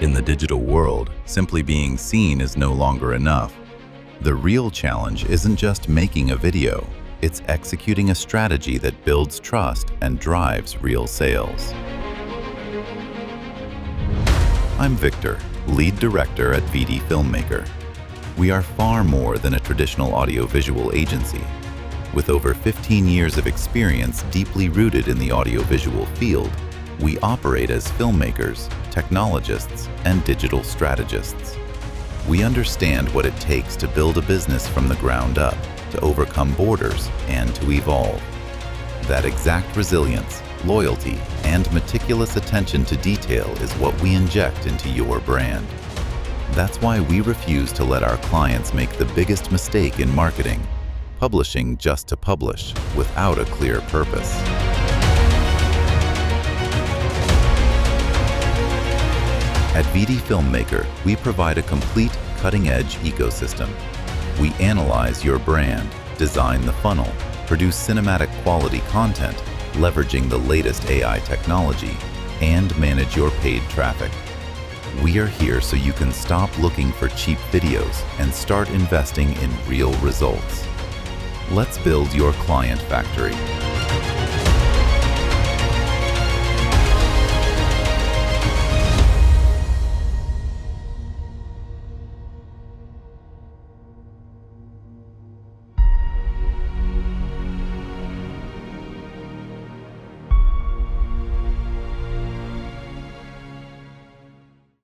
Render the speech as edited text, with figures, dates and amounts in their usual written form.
In the digital world, simply being seen is no longer enough. The real challenge isn't just making a video, it's executing a strategy that builds trust and drives real sales. I'm Victor, lead director at VDFilmmaker. We are far more than a traditional audiovisual agency. With over 15 years of experience deeply rooted in the audiovisual field, we operate as filmmakers, technologists, and digital strategists. We understand what it takes to build a business from the ground up, to overcome borders, and to evolve. That exact resilience, loyalty, and meticulous attention to detail is what we inject into your brand. That's why we refuse to let our clients make the biggest mistake in marketing, publishing just to publish without a clear purpose. At VDFilmmaker, we provide a complete cutting-edge ecosystem. We analyze your brand, design the funnel, produce cinematic quality content, leveraging the latest AI technology, and manage your paid traffic. We are here so you can stop looking for cheap videos and start investing in real results. Let's build your client factory.